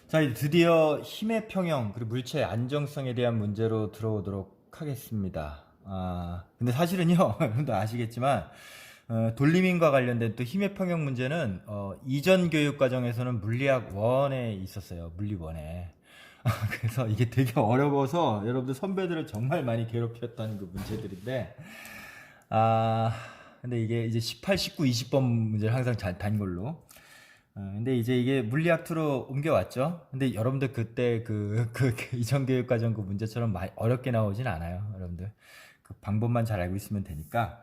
자, 이제 드디어 힘의 평형, 그리고 물체의 안정성에 대한 문제로 들어오도록 하겠습니다. 근데 사실은요, 여러분도 아시겠지만, 돌리민과 관련된 또 힘의 평형 문제는, 이전 교육 과정에서는 물리학 1에 있었어요. 물리 1에. 그래서 이게 되게 어려워서 여러분들 선배들을 정말 많이 괴롭혔던 그 문제들인데, 아, 근데 이게 이제 18, 19, 20번 문제를 항상 잘 단 걸로. 근데 이제 이게 물리학 2로 옮겨왔죠. 근데 여러분들 그때 이전 교육과정 그 문제처럼 많이 어렵게 나오진 않아요. 여러분들. 그 방법만 잘 알고 있으면 되니까.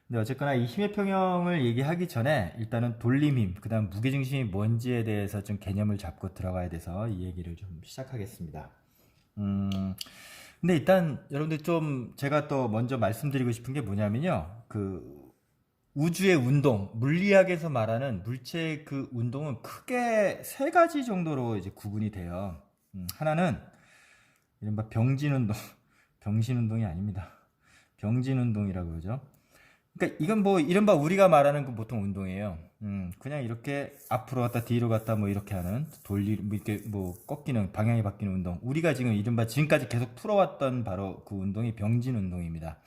근데 어쨌거나 이 힘의 평형을 얘기하기 전에 일단은 돌림힘, 그 다음 무게중심이 뭔지에 대해서 좀 개념을 잡고 들어가야 돼서 이 얘기를 좀 시작하겠습니다. 음, 근데 일단 여러분들 좀 제가 또 먼저 말씀드리고 싶은 게 뭐냐면요. 우주의 운동, 물리학에서 말하는 물체의 그 운동은 크게 세 가지 정도로 이제 구분이 돼요. 하나는 이른바 병진 운동, 병신 운동이 아닙니다. 병진 운동이라고 그러죠. 그러니까 이건 뭐 이른바 우리가 말하는 그 보통 운동이에요. 그냥 이렇게 앞으로 갔다 뒤로 갔다 뭐 이렇게 하는 뭐 이렇게 뭐 꺾이는 방향이 바뀌는 운동. 우리가 지금 이른바 지금까지 계속 풀어왔던 바로 그 운동이 병진 운동입니다.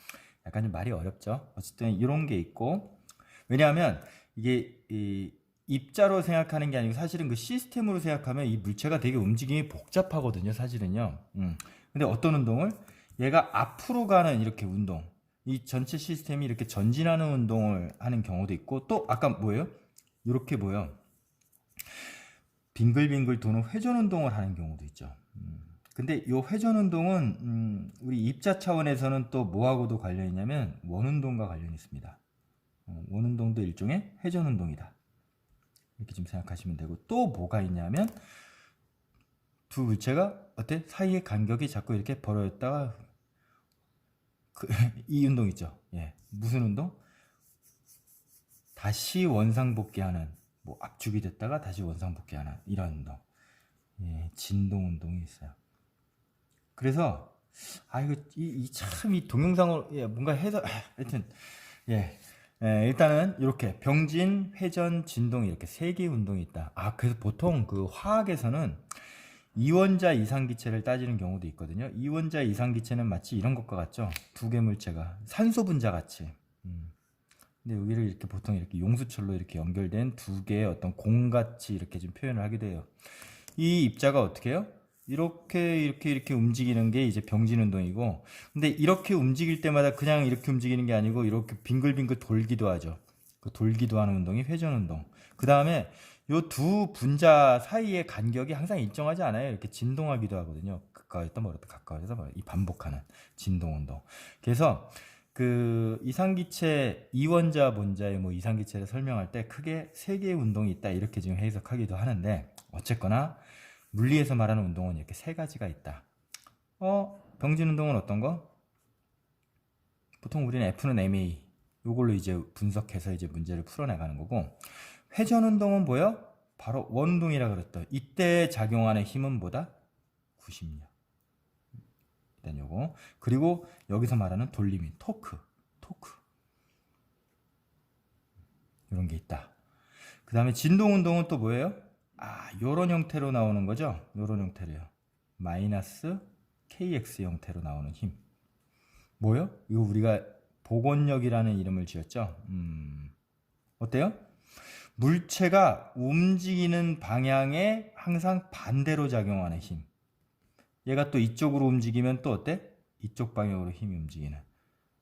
약간 좀 말이 어렵죠. 어쨌든 이런 게 있고, 왜냐하면 이게 이 입자로 생각하는 게 아니고 사실은 그 시스템으로 생각하면 이 물체가 되게 움직임이 복잡하거든요, 사실은요. 근데 어떤 운동을 얘가 앞으로 가는 이렇게 운동, 이 전체 시스템이 이렇게 전진하는 운동을 하는 경우도 있고, 또 아까 뭐예요? 이렇게 뭐요? 빙글빙글 도는 회전 운동을 하는 경우도 있죠. 근데 이 회전 운동은 우리 입자 차원에서는 또 뭐하고도 관련이 있냐면 원운동과 관련이 있습니다. 원운동도 일종의 회전 운동이다. 이렇게 좀 생각하시면 되고, 또 뭐가 있냐면 두 물체가 어때? 사이의 간격이 자꾸 이렇게 벌어졌다가 이 운동 있죠. 예. 무슨 운동? 다시 원상복귀하는, 뭐 압축이 됐다가 다시 원상복귀하는 이런 운동. 예, 진동 운동이 있어요. 그래서 이거 참 이 동영상으로 뭔가 해서 하여튼 예. 일단은 이렇게 병진, 회전, 진동 이렇게 세 개의 운동이 있다. 그래서 보통 그 화학에서는 이원자 이상기체를 따지는 경우도 있거든요. 이원자 이상기체는 마치 이런 것과 같죠. 두 개 물체가 산소 분자 같이. 근데 여기를 이렇게 보통 이렇게 용수철로 이렇게 연결된 두 개의 어떤 공같이 이렇게 좀 표현을 하기도 해요. 이 입자가 어떻게 해요? 이렇게 움직이는 게 이제 병진 운동이고, 근데 이렇게 움직일 때마다 그냥 이렇게 움직이는 게 아니고 이렇게 빙글빙글 돌기도 하죠. 그 돌기도 하는 운동이 회전 운동. 그 다음에 요 두 분자 사이의 간격이 항상 일정하지 않아요. 이렇게 진동하기도 하거든요. 가까워졌다 멀었다 가까워져서 이 반복하는 진동 운동. 그래서 그 이상기체 이원자 분자의 뭐 이상기체를 설명할 때 크게 세 개의 운동이 있다 이렇게 지금 해석하기도 하는데, 어쨌거나 물리에서 말하는 운동은 이렇게 세 가지가 있다. 병진 운동은 어떤 거? 보통 우리는 F는 MA 요걸로 이제 분석해서 이제 문제를 풀어나가는 거고, 회전 운동은 뭐야? 바로 원운동이라 그랬다. 이때 작용하는 힘은 뭐다? 90력. 일단 요거. 그리고 여기서 말하는 돌림인 토크 이런 게 있다. 그 다음에 진동 운동은 또 뭐예요? 요런 형태로 나오는 거죠. 요런 형태로요. 마이너스 KX 형태로 나오는 힘. 뭐요? 이거 우리가 복원력이라는 이름을 지었죠. 어때요? 물체가 움직이는 방향에 항상 반대로 작용하는 힘. 얘가 또 이쪽으로 움직이면 또 어때? 이쪽 방향으로 힘이 움직이는.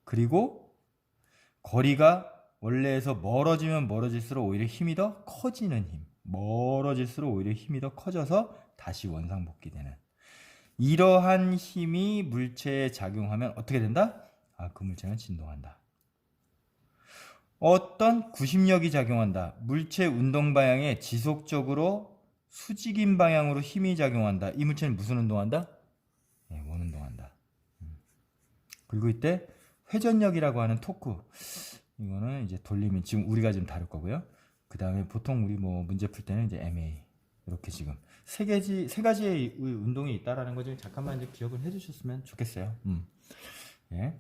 그리고 거리가 원래에서 멀어지면 멀어질수록 오히려 힘이 더 커지는 힘. 멀어질수록 오히려 힘이 더 커져서 다시 원상복귀되는. 이러한 힘이 물체에 작용하면 어떻게 된다? 그 물체는 진동한다. 어떤 구심력이 작용한다. 물체 운동 방향에 지속적으로 수직인 방향으로 힘이 작용한다. 이 물체는 무슨 운동한다? 원운동한다. 그리고 이때 회전력이라고 하는 토크. 이거는 이제 돌림이 지금 우리가 지금 다룰 거고요. 그 다음에 보통 우리 뭐 문제 풀 때는 이제 MA. 이렇게 지금 세 가지의 운동이 있다라는 거 좀 잠깐만 이제 기억을 해주셨으면 좋겠어요. 예.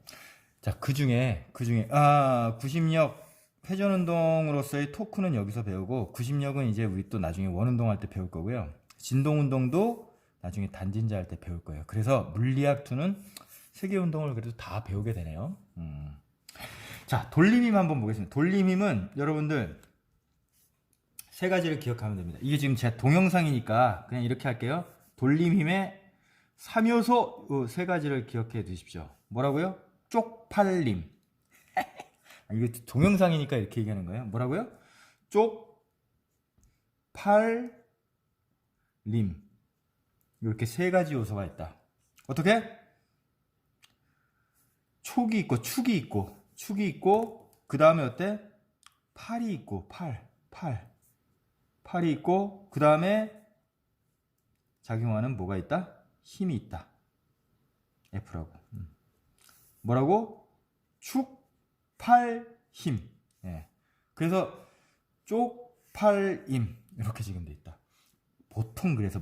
자, 그 중에 구심력 회전 운동으로서의 토크는 여기서 배우고, 구심력은 이제 우리 또 나중에 원 운동할 때 배울 거고요. 진동운동도 나중에 단진자 할 때 배울 거예요. 그래서 물리학 2는 세계운동을 그래도 다 배우게 되네요. 자, 돌림힘 한번 보겠습니다. 돌림힘은 여러분들 세 가지를 기억하면 됩니다. 이게 지금 제 동영상이니까 그냥 이렇게 할게요. 돌림힘의 3요소 세 가지를 기억해 두십시오. 뭐라고요? 쪽팔림. 이게 동영상이니까 이렇게 얘기하는 거예요. 뭐라고요? 쪽팔림. 이렇게 세 가지 요소가 있다. 어떻게? 촉이 있고 축이 있고 그 다음에 어때? 팔이 있고 팔이 있고 그 다음에 작용하는 뭐가 있다? 힘이 있다. F라고. 뭐라고? 축, 팔, 힘. 예. 그래서 쪽팔임 이렇게 지금 돼 있다. 보통 그래서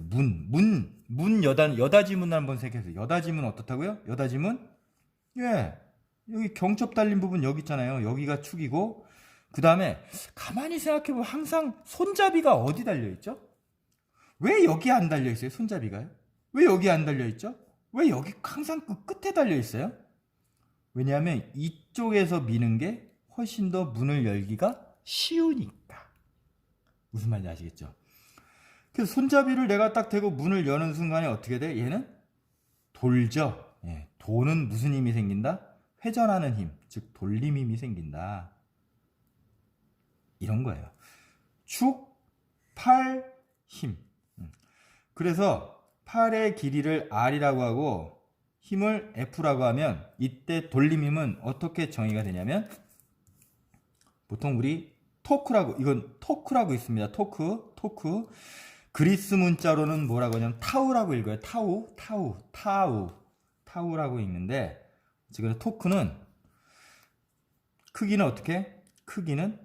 여다지문 한번 생각해서 여다지문 어떻다고요? 여다지문? 예. 여기 경첩 달린 부분 여기 있잖아요. 여기가 축이고 그 다음에 가만히 생각해보면 항상 손잡이가 어디 달려있죠? 왜 여기 안 달려있어요? 손잡이가요? 왜 여기 안 달려있죠? 왜 여기 항상 그 끝에 달려있어요? 왜냐하면 이쪽에서 미는 게 훨씬 더 문을 열기가 쉬우니까. 무슨 말인지 아시겠죠? 그래서 손잡이를 내가 딱 대고 문을 여는 순간에 어떻게 돼? 얘는 돌죠. 예, 도는 무슨 힘이 생긴다? 회전하는 힘, 즉 돌림 힘이 생긴다. 이런 거예요. 축, 팔, 힘. 그래서 팔의 길이를 R이라고 하고 힘을 F라고 하면 이때 돌림 힘은 어떻게 정의가 되냐면 보통 우리 토크라고, 이건 토크라고 있습니다. 토크. 그리스 문자로는 뭐라고 하냐면 타우라고 읽어요. 타우라고 읽는데 지금 토크는 크기는 어떻게? 크기는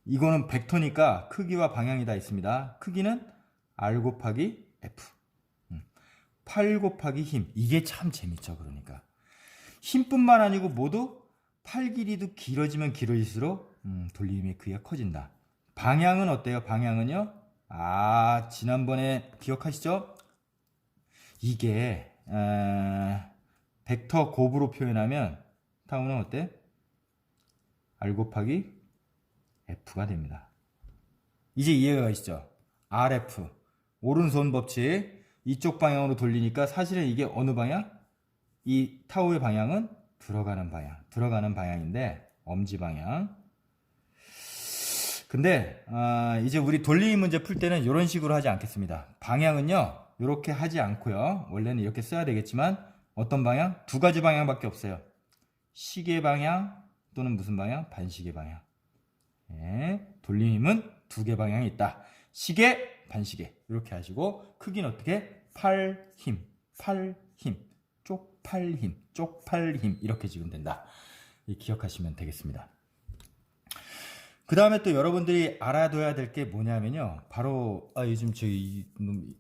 이거는 벡터니까 크기와 방향이 다 있습니다. 크기는 R 곱하기 F. 8 곱하기 힘. 이게 참 재밌죠. 그러니까 힘뿐만 아니고 모두 팔 길이도 길어지면 길어질수록 돌림의 크기가 커진다. 방향은 어때요? 방향은요? 지난번에 기억하시죠? 이게 벡터 곱으로 표현하면 타우는 어때? R 곱하기 F가 됩니다. 이제 이해가 가시죠? RF 오른손 법칙 이쪽 방향으로 돌리니까 사실은 이게 어느 방향? 이 타우의 방향은 들어가는 방향인데 엄지 방향. 근데 이제 우리 돌림 문제 풀 때는 이런 식으로 하지 않겠습니다. 방향은요 이렇게 하지 않고요. 원래는 이렇게 써야 되겠지만 어떤 방향? 두 가지 방향밖에 없어요. 시계 방향 또는 무슨 방향? 반시계 방향. 예, 돌림은 두 개 방향이 있다. 시계, 반시계 이렇게 하시고 크기는 어떻게? 팔, 힘, 쪽팔 힘 이렇게 지금 된다. 기억하시면 되겠습니다. 그 다음에 또 여러분들이 알아둬야 될 게 뭐냐면요. 바로 요즘 저희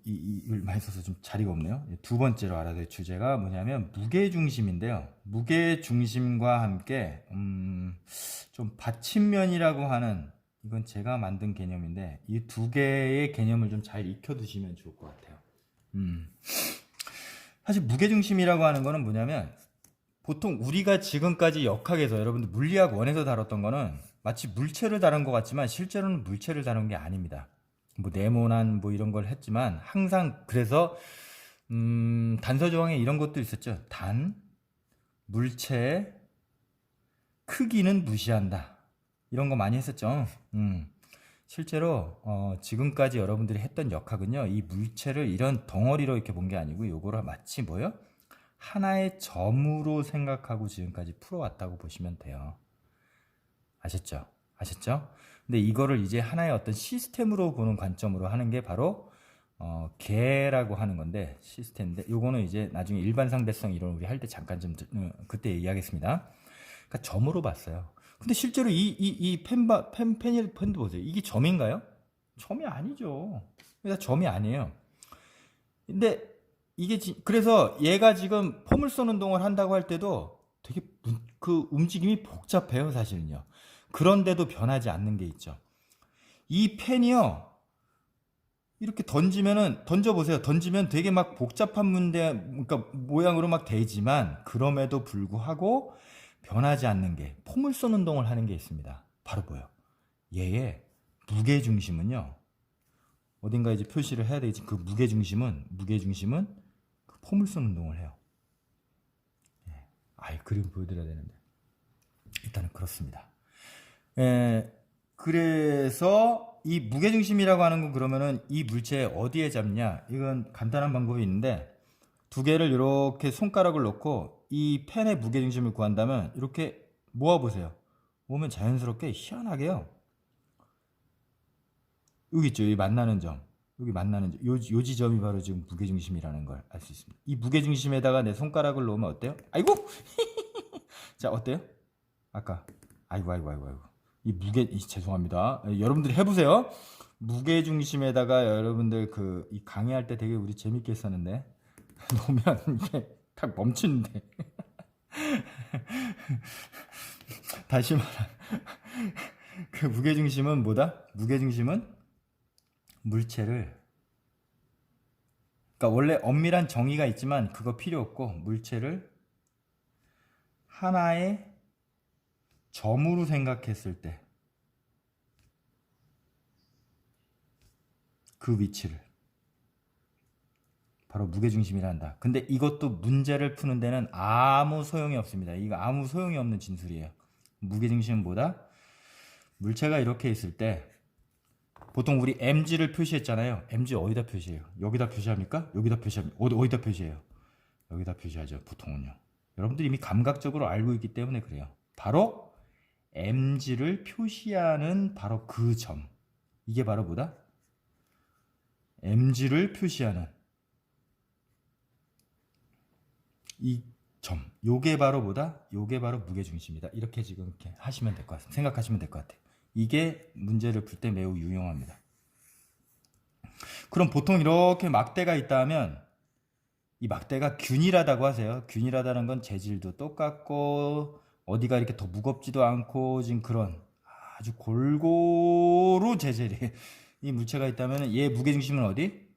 이걸 많이 써서 좀 자리가 없네요. 두 번째로 알아둬야 될 주제가 뭐냐면 무게중심인데요. 무게중심과 함께 좀 받침면이라고 하는 이건 제가 만든 개념인데 이 두 개의 개념을 좀 잘 익혀두시면 좋을 것 같아요. 사실 무게중심이라고 하는 거는 뭐냐면 보통 우리가 지금까지 역학에서 여러분들 물리학 1에서 다뤘던 거는 마치 물체를 다룬 것 같지만 실제로는 물체를 다룬 게 아닙니다. 뭐 네모난 뭐 이런 걸 했지만 항상 그래서 단서 조항에 이런 것도 있었죠. 단, 물체의 크기는 무시한다. 이런 거 많이 했었죠. 실제로 지금까지 여러분들이 했던 역학은요. 이 물체를 이런 덩어리로 이렇게 본 게 아니고 요거를 마치 뭐요? 하나의 점으로 생각하고 지금까지 풀어왔다고 보시면 돼요. 아셨죠? 근데 이거를 이제 하나의 어떤 시스템으로 보는 관점으로 하는 게 바로 개라고 하는 건데 시스템인데 요거는 이제 나중에 일반 상대성 이론 우리 할 때 잠깐 좀 그때 얘기하겠습니다. 그러니까 점으로 봤어요. 근데 실제로 이 펜도 보세요. 이게 점인가요? 점이 아니죠. 그러니까 점이 아니에요. 근데 이게 그래서 얘가 지금 포물선 운동을 한다고 할 때도 되게 그 움직임이 복잡해요, 사실은요. 그런데도 변하지 않는 게 있죠. 이 펜이요. 이렇게 던져보세요. 던지면 되게 막 복잡한 문제, 그러니까 모양으로 막 되지만, 그럼에도 불구하고 변하지 않는 게, 포물선 운동을 하는 게 있습니다. 바로 뭐예요? 얘의 무게중심은요, 어딘가에 이제 표시를 해야 되겠지. 그 무게중심은 그 포물선 운동을 해요. 예. 아예 그림 보여드려야 되는데. 일단은 그렇습니다. 그래서 이 무게중심이라고 하는 건 그러면은 이 물체 어디에 잡냐? 이건 간단한 방법이 있는데 두 개를 이렇게 손가락을 놓고 이 펜의 무게중심을 구한다면 이렇게 모아보세요. 모으면 자연스럽게 희한하게요. 여기 있죠. 여기 만나는 점. 여기 만나는 점. 요 지점이 바로 지금 무게중심이라는 걸 알 수 있습니다. 이 무게중심에다가 내 손가락을 놓으면 어때요? 아이고! 자, 어때요? 아까. 아이고. 죄송합니다. 여러분들이 해보세요. 무게중심에다가 여러분들 이 강의할 때 되게 우리 재밌게 했었는데. 놓으면 이게 딱 멈추는데. 다시 말하. 그 무게중심은 뭐다? 무게중심은 물체를, 그러니까 원래 엄밀한 정의가 있지만 그거 필요 없고 물체를 하나의 점으로 생각했을 때 그 위치를 바로 무게중심이라 한다. 근데 이것도 문제를 푸는 데는 아무 소용이 없습니다. 이거 아무 소용이 없는 진술이에요. 무게중심은 뭐다? 물체가 이렇게 있을 때 보통 우리 mg를 표시했잖아요. mg 어디다 표시해요? 여기다 표시합니까? 여기다 표시합니까? 어디다 표시해요? 여기다 표시하죠. 보통은요. 여러분들이 이미 감각적으로 알고 있기 때문에 그래요. 바로 mg를 표시하는 바로 그 점. 이게 바로 뭐다? mg를 표시하는 이 점. 요게 바로 뭐다? 요게 바로 무게중심이다. 이렇게 지금 이렇게 하시면 될 것 같습니다. 생각하시면 될 것 같아요. 이게 문제를 풀 때 매우 유용합니다. 그럼 보통 이렇게 막대가 있다 하면 이 막대가 균일하다고 하세요. 균일하다는 건 재질도 똑같고 어디가 이렇게 더 무겁지도 않고 지금 그런 아주 골고루 재질이 이 물체가 있다면 얘 무게중심은 어디?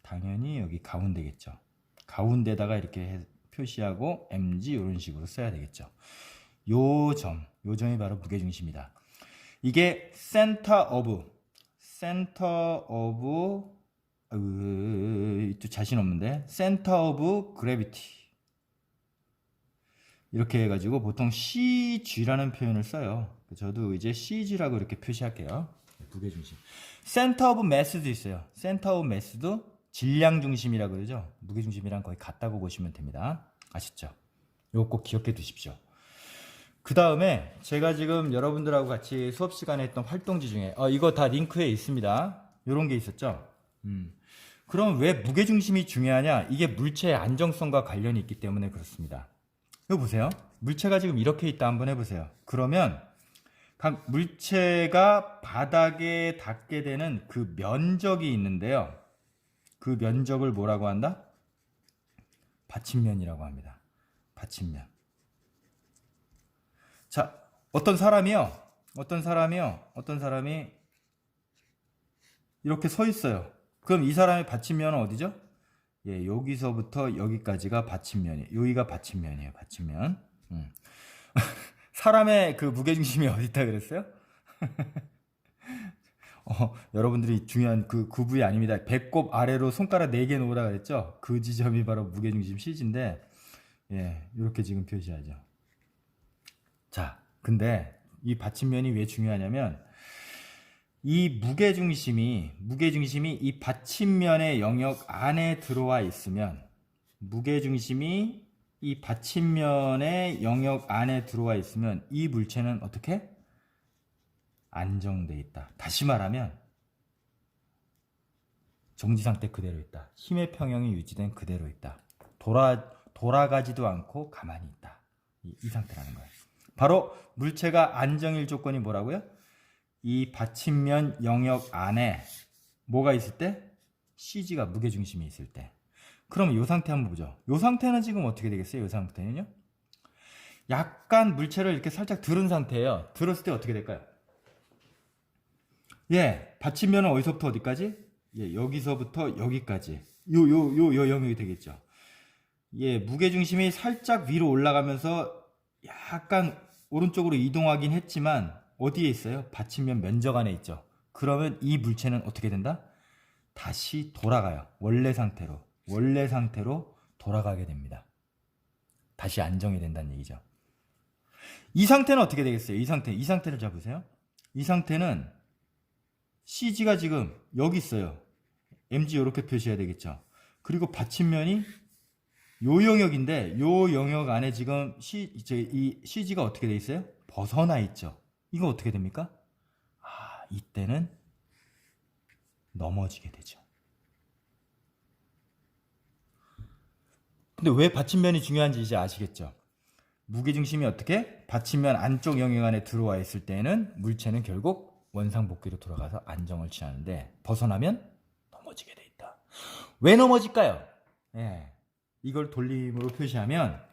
당연히 여기 가운데겠죠. 가운데다가 이렇게 표시하고 mg 이런 식으로 써야 되겠죠. 요 점이 바로 무게중심이다. 이게 center of 또 자신 없는데 center of gravity 이렇게 해가지고 보통 CG라는 표현을 써요. 저도 이제 CG라고 이렇게 표시할게요. 무게중심. center of mass도 있어요. center of mass도 질량중심이라고 그러죠. 무게중심이랑 거의 같다고 보시면 됩니다. 아시죠? 요거 꼭 기억해 두십시오. 그 다음에 제가 지금 여러분들하고 같이 수업 시간에 했던 활동지 중에 이거 다 링크에 있습니다. 요런 게 있었죠. 그럼 왜 무게중심이 중요하냐? 이게 물체의 안정성과 관련이 있기 때문에 그렇습니다. 이거 보세요. 물체가 지금 이렇게 있다 한번 해보세요. 그러면 각 물체가 바닥에 닿게 되는 그 면적이 있는데요. 그 면적을 뭐라고 한다? 받침면이라고 합니다. 받침면. 자, 어떤 사람이 이렇게 서 있어요. 그럼 이 사람의 받침면은 어디죠? 예, 여기서부터 여기까지가 받침면이에요. 여기가 받침면이에요. 받침면. 사람의 그 무게중심이 어디 있다 그랬어요? 여러분들이 중요한 그 부위 아닙니다. 배꼽 아래로 손가락 4개 놓으라 그랬죠? 그 지점이 바로 무게중심 CG인데, 예, 이렇게 지금 표시하죠. 자, 근데 이 받침면이 왜 중요하냐면, 이 무게중심이 이 받침면의 영역 안에 들어와 있으면, 무게중심이 이 받침면의 영역 안에 들어와 있으면, 이 물체는 어떻게? 안정돼 있다. 다시 말하면 정지 상태 그대로 있다. 힘의 평형이 유지된 그대로 있다. 돌아가지도 않고 가만히 있다. 이 상태라는 거예요. 바로 물체가 안정일 조건이 뭐라고요? 이 받침면 영역 안에 뭐가 있을 때? CG가 무게중심이 있을 때. 그럼 이 상태 한번 보죠. 이 상태는 지금 어떻게 되겠어요? 이 상태는요? 약간 물체를 이렇게 살짝 들은 상태예요. 들었을 때 어떻게 될까요? 예, 받침면은 어디서부터 어디까지? 예, 여기서부터 여기까지. 요 영역이 되겠죠. 예, 무게중심이 살짝 위로 올라가면서 약간 오른쪽으로 이동하긴 했지만 어디에 있어요? 받침면 면적 안에 있죠. 그러면 이 물체는 어떻게 된다? 다시 돌아가요. 원래 상태로 돌아가게 됩니다. 다시 안정이 된다는 얘기죠. 이 상태는 어떻게 되겠어요? 이 상태를 잡으세요. 이 상태는 CG가 지금 여기 있어요. MG 이렇게 표시해야 되겠죠. 그리고 받침면이 요 영역인데 요 영역 안에 지금 이 CG가 어떻게 돼 있어요? 벗어나 있죠. 이거 어떻게 됩니까? 이때는 넘어지게 되죠. 근데 왜 받침면이 중요한지 이제 아시겠죠? 무게중심이 어떻게? 받침면 안쪽 영역 안에 들어와 있을 때는 물체는 결국 원상복귀로 돌아가서 안정을 취하는데 벗어나면 넘어지게 돼 있다. 왜 넘어질까요? 예, 이걸 돌림으로 표시하면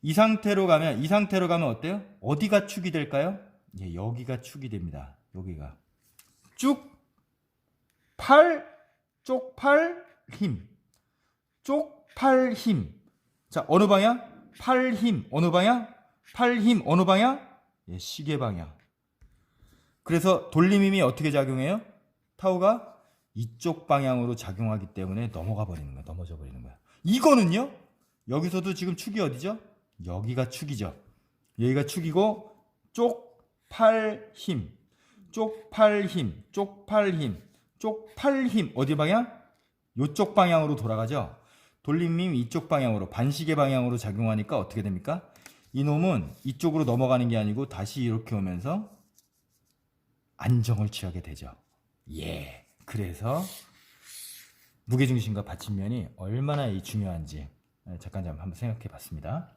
이 상태로 가면 어때요? 어디가 축이 될까요? 예, 여기가 축이 됩니다. 여기가 쪽팔 힘. 쪽팔 힘. 자, 어느 방향? 팔 힘. 어느 방향? 팔 힘. 어느 방향? 예, 시계 방향. 그래서 돌림 힘이 어떻게 작용해요? 타우가 이쪽 방향으로 작용하기 때문에 넘어져 버리는 거야. 이거는요? 여기서도 지금 축이 어디죠? 여기가 축이죠. 여기가 축이고 쪽팔 힘. 어디 방향? 요쪽 방향으로 돌아가죠. 돌림힘 이쪽 방향으로 반시계 방향으로 작용하니까 어떻게 됩니까? 이놈은 이쪽으로 넘어가는 게 아니고 다시 이렇게 오면서 안정을 취하게 되죠. 예. 그래서 무게중심과 받침면이 얼마나 중요한지 잠깐 한번 생각해 봤습니다.